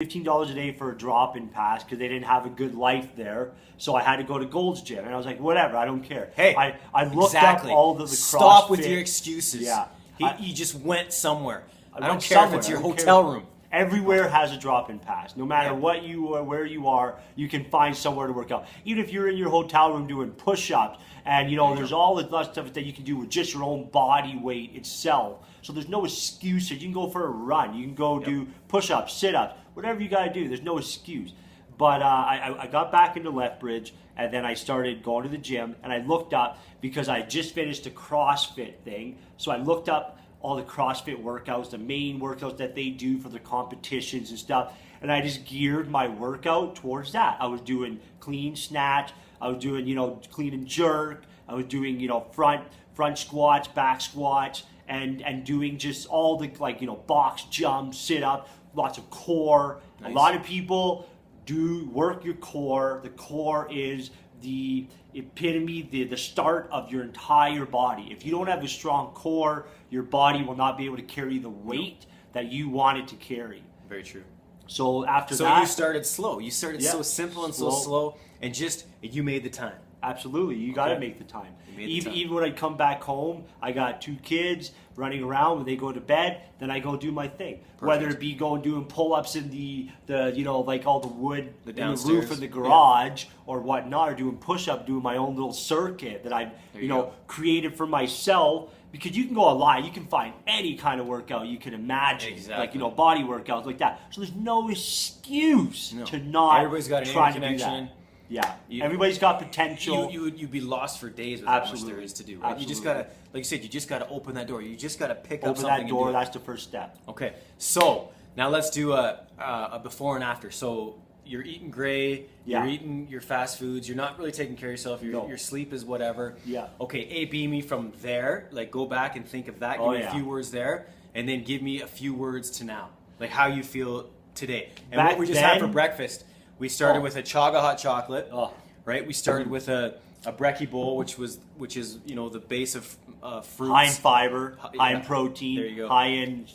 $15 a day for a drop-in pass because they didn't have a good life there. So I had to go to Gold's Gym, and I was like, whatever, I don't care. Hey, I looked exactly. up all the CrossFit. Stop with your excuses. Yeah, he just went somewhere. I don't went care somewhere. if it's your I don't hotel care. room. Everywhere has a drop-in pass. No matter what you are, where you are, you can find somewhere to work out. Even if you're in your hotel room doing push-ups, and there's all the stuff that you can do with just your own body weight itself. So there's no excuses. You can go for a run. You can go do push-ups, sit-ups, whatever you got to do. There's no excuse. But I got back into Lethbridge, and then I started going to the gym, and I looked up because I just finished a CrossFit thing. So I looked up all the CrossFit workouts, the main workouts that they do for their competitions and stuff. And I just geared my workout towards that. I was doing clean snatch. I was doing, clean and jerk. I was doing, front squats, back squats, and doing just all the, box jumps, sit up, lots of core. Nice. A lot of people do work your core. The core is the epitome, the start of your entire body. If you don't have a strong core, your body will not be able to carry the weight that you want it to carry. Very true. So after that... So you started slow. You started so simple and so slow, and you made the time. Absolutely. You got to make the time. Even when I come back home, I got 2 kids running around. When they go to bed, then I go do my thing. Perfect. Whether it be going doing pull-ups in the all the wood in the roof of the garage or whatnot, or doing push-up, doing my own little circuit that I've created for myself. Because you can go online, you can find any kind of workout you can imagine, body workouts like that. So there's no excuse to not Everybody's got an try to connection. do that. Yeah, everybody's got potential. You'd be lost for days with how much there is to do. Right? You just gotta, like you said, you just gotta open that door. You just gotta pick up something. Open that door. That's the first step. Okay, so now let's do a before and after. So you're eating gray. You're eating your fast foods. You're not really taking care of yourself. Your sleep is whatever. Yeah. Okay, A/B me from there. Like go back and think of that. Give me a few words there, and then give me a few words to now. Like how you feel today. And what we just had for breakfast. We started with a chaga hot chocolate, right? We started with a brekkie bowl, which is the base of fruits. High in fiber, high in protein, there you go. High in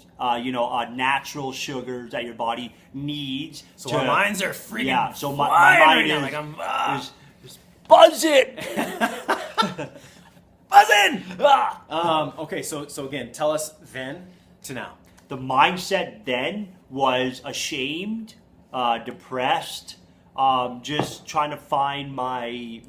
natural sugars that your body needs. So our minds are freaking so my mind right is, like I'm is buzzing. buzzing! Okay, so again, tell us then to now. The mindset then was ashamed, depressed, just trying to find my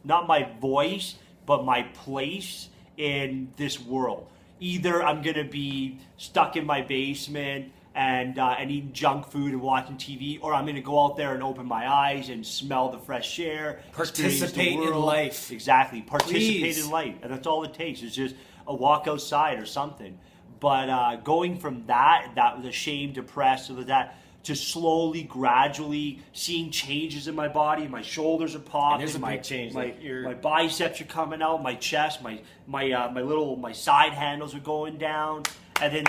not my voice, but my place in this world. Either I'm gonna be stuck in my basement and eating junk food and watching TV, or I'm gonna go out there and open my eyes and smell the fresh air. Participate in life. Exactly, participate in life, and that's all it takes. It's just a walk outside or something. But going from that was ashamed, depressed, so that to slowly, gradually seeing changes in my body. My shoulders are popping. And there's a big change. My biceps are coming out. My chest, my side handles are going down. And then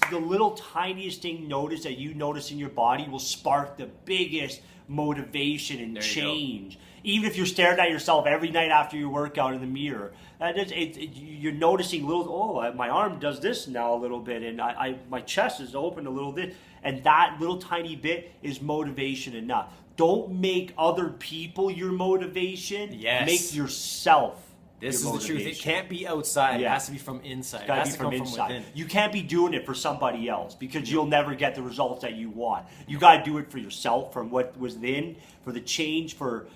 the little tiniest thing that you notice in your body will spark the biggest motivation and change. Even if you're staring at yourself every night after your workout in the mirror, you're noticing my arm does this now a little bit, and my chest is open a little bit, and that little tiny bit is motivation enough. Don't make other people your motivation. Yes. Make yourself. This is the truth. It can't be outside. It has to be from inside. It has to come from within. You can't be doing it for somebody else because you'll never get the results that you want. You got to do it for yourself, from what was within, for the change, for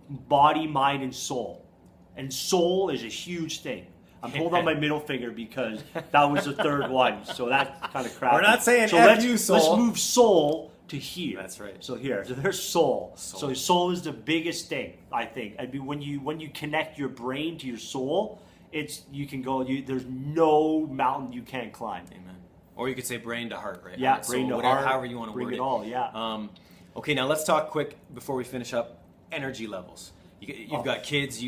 body, mind, and soul. And soul is a huge thing. I'm holding on my middle finger because that was the third one, so that's kind of crappy. We're not saying F you, soul. Let's move soul to here. That's right. So there's soul. So soul is the biggest thing, I think. I mean, when you connect your brain to your soul, you can go. There's no mountain you can't climb. Amen. Or you could say brain to heart, right? Yeah, brain to heart. However you want to word it. Bring it all. Yeah. Okay, now let's talk quick before we finish up. Energy levels. You've got kids.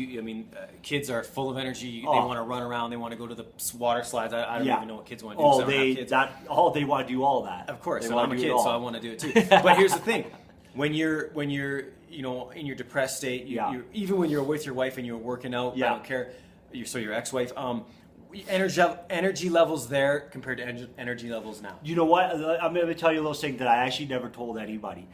Kids are full of energy. They want to run around. They want to go to the water slides. I don't even know what kids want to do. They want to do all that. Of course, I'm a kid, so I want to do it too. But here's the thing: when you're in your depressed state, you're, even when you're with your wife and you're working out, I don't care. So your ex-wife. energy levels there compared to energy levels now? You know what? I'm going to tell you a little thing that I actually never told anybody.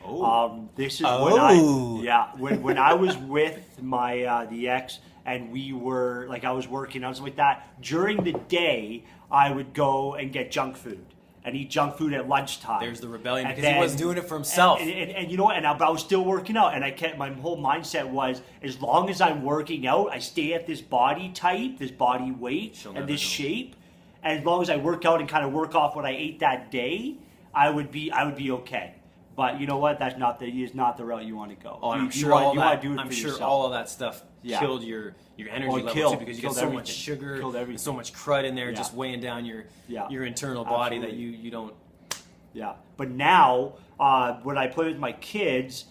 This is when I was with my the ex, and we were I was working on something like that. During the day, I would go and get junk food and eat junk food at lunchtime. There's the rebellion, because he wasn't doing it for himself. And you know what? But I was still working out, and my whole mindset was, as long as I'm working out, I stay at this body type, this body weight, and this shape. And as long as I work out and kind of work off what I ate that day, I would be okay. But you know what? That's not the route you want to go. Oh, I'm sure all of that stuff killed your energy level too, because you get so much sugar, so much crud in there, just weighing down your internal body that you don't. Yeah, but now when I play with my kids,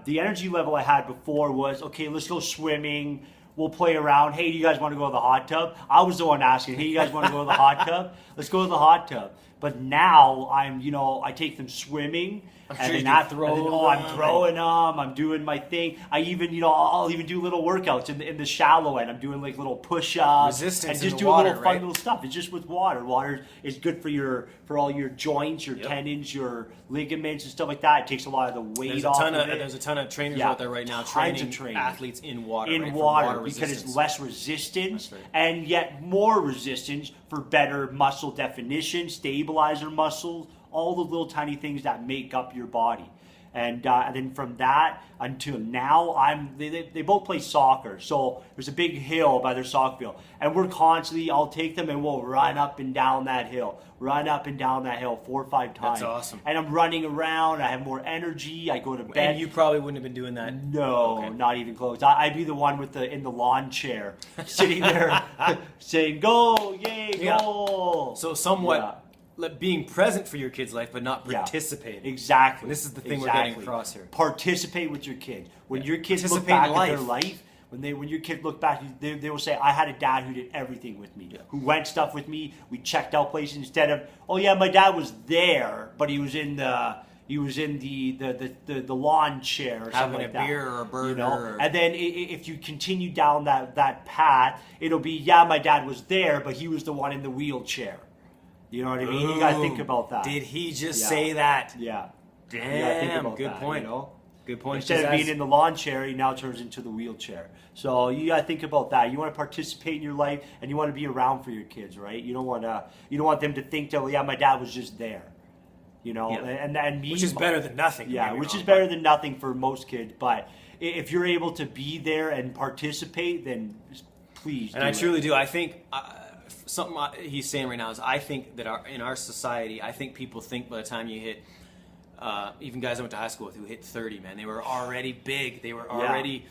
the energy level I had before was, okay, let's go swimming. We'll play around. Hey, do you guys want to go to the hot tub? I was the one asking. Hey, you guys want to go to the hot tub? Let's go to the hot tub. But now I take them swimming, and then I'm throwing them. I'm doing my thing. I'll even do little workouts in the shallow end. I'm doing little push-ups and just doing little fun little stuff. It's just with water. Water is good for all your joints, your tendons, your ligaments and stuff like that. It takes a lot of the weight off of it. There's a ton of trainers out there right now training athletes in water. Because it's less resistance and yet more resistance for better muscle definition, stabilizer muscles, all the little tiny things that make up your body. And then from that until now, they both play soccer. So there's a big hill by their soccer field. And I'll take them and we'll run up and down that hill. 4 or 5 times. That's awesome. And I'm running around. I have more energy. I go to bed. And you probably wouldn't have been doing that. No, not even close. I'd be the one in the lawn chair, sitting there saying, "Go, yay, goal." So somewhat being present for your kid's life, but not participating. Exactly. And this is the thing we're getting across here. Participate with your kid. When your kids look back at their life, when your kids look back, they will say, "I had a dad who did everything with me, who went stuff with me. We checked out places instead of, oh yeah, my dad was there, but he was in the lawn chair or something like that, having a beer or a burger." And then if you continue down that path, it'll be, yeah, my dad was there, but he was the one in the wheelchair. You know what I mean? You gotta think about that. Did he just say that? Yeah. Damn. Good point. Good point. Instead of being in the lawn chair, he now turns into the wheelchair. So you gotta think about that. You want to participate in your life, and you want to be around for your kids, right? You don't want them to think that, well, yeah, my dad was just there. And which is better than nothing. Yeah, which is better than nothing for most kids. But if you're able to be there and participate, then please. And I truly do. I think. Something he's saying right now is, I think that in our society, I think people think by the time you hit, even guys I went to high school with who hit 30, man, they were already big. They were already,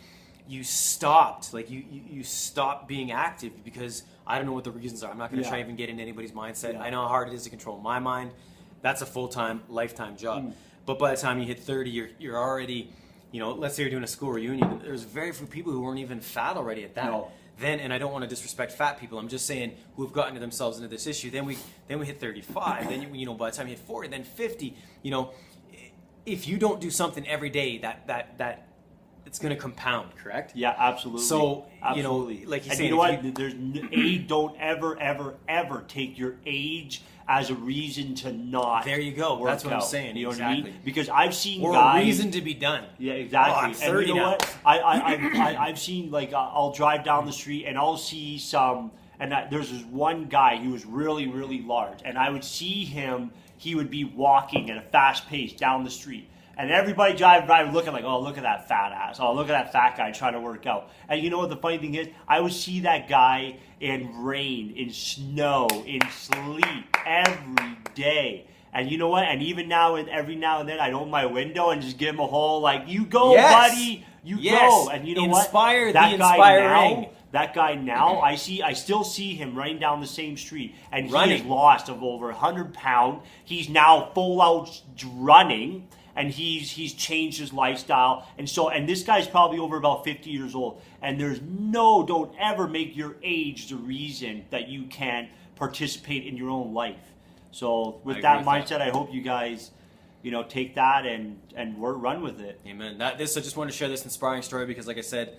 you stopped. You stopped being active because I don't know what the reasons are. I'm not going to try even get into anybody's mindset. I know how hard it is to control my mind. That's a full-time, lifetime job. But by the time you hit 30, you're already, let's say you're doing a school reunion. There's very few people who weren't even fat already at that. No. Then, and I don't want to disrespect fat people, I'm just saying who've gotten themselves into this issue. Then we hit 35. Then by the time you hit 40, then 50. If you don't do something every day, that it's going to compound. Correct? Yeah, absolutely. So absolutely. Like you say, don't ever take your age as a reason to not. There you go. That's what I'm saying. You know exactly. what I mean? Because I've seen or guys. a reason to be done. Yeah, exactly. I'm 30 and you know now. What? I've seen, I'll drive down the street and I'll see some. And there's this one guy who was really, really large, and I would see him. He would be walking at a fast pace down the street. And everybody driving by looking like, oh, look at that fat ass. Oh, look at that fat guy trying to work out. And you know what the funny thing is? I would see that guy in rain, in snow, in sleet every day. And you know what? And even now, every now and then, I'd open my window and just give him a whole, you go, buddy. You go. And you know Inspire what? That inspiring. That guy now, I still see him running down the same street. And he running. has lost of over 100 pounds. He's now full out running. And he's changed his lifestyle, and this guy's probably over about 50 years old. And don't ever make your age the reason that you can't participate in your own life. So with that mindset, I hope you guys, take that and run with it. Amen. I just wanted to share this inspiring story because, like I said,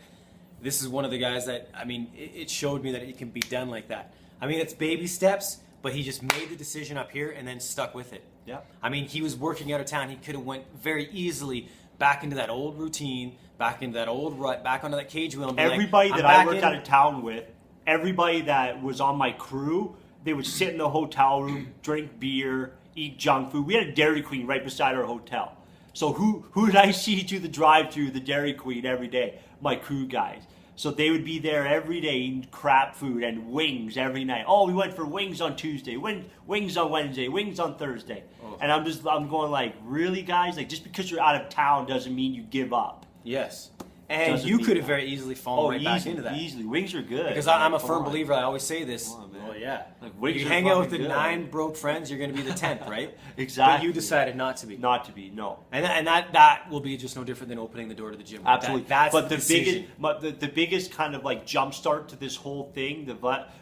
this is one of the guys that it showed me that it can be done like that. I mean, it's baby steps, but he just made the decision up here and then stuck with it. Yeah. I mean, he was working out of town. He could have went very easily back into that old routine, back into that old rut, back onto that cage wheel. And everybody that I worked out of town with, everybody that was on my crew, they would sit in the hotel room, drink beer, eat junk food. We had a Dairy Queen right beside our hotel. So who did I see to the drive-thru, the Dairy Queen every day? My crew guys. So they would be there every day eating crap food and wings every night. Oh, we went for wings on Tuesday, wings on Wednesday, wings on Thursday. Oh. And I'm going like, really, guys? Like, just because you're out of town doesn't mean you give up. Yes. And you could have very easily fallen back into that. Easily. Wings are good. Because I'm a firm believer. I always say this. Come on, man. Well, yeah. Like, wings you are hang out with the good. 9 broke friends, you're going to be the 10th, right? Exactly. But you decided not to be. Not to be, no. And that will be just no different than opening the door to the gym. Absolutely. That's but the biggest kind of like jump start to this whole thing,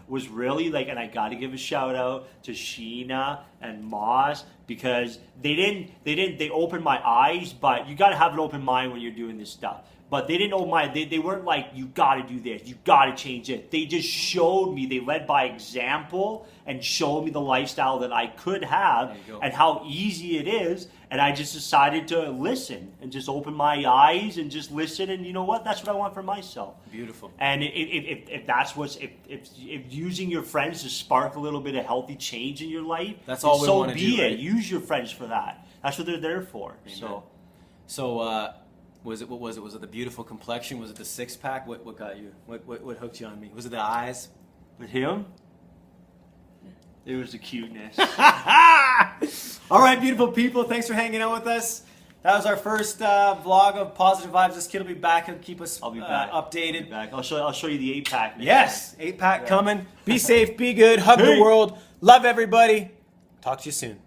was really like, and I got to give a shout out to Sheena and Moss, because they opened my eyes, but you got to have an open mind when you're doing this stuff. But they didn't open my, they weren't like, you got to do this, you got to change it. They just showed me, they led by example and showed me the lifestyle that I could have and how easy it is. And I just decided to listen and just open my eyes and just listen. And you know what? That's what I want for myself. Beautiful. And if that's if using your friends to spark a little bit of healthy change in your life, that's all we want to do. So be it. Right? Use your friends for that. That's what they're there for. Amen. Was it the beautiful complexion? Was it the 6-pack? What got you? What hooked you on me? Was it the eyes? With him? It was the cuteness. All right, beautiful people. Thanks for hanging out with us. That was our first vlog of Positive Vibes. This kid will be back. He'll keep us I'll be back. Updated. I'll be back. I'll show you the 8-pack. Yes, 8-pack coming. Be safe. Be good. Hug the world. Love everybody. Talk to you soon.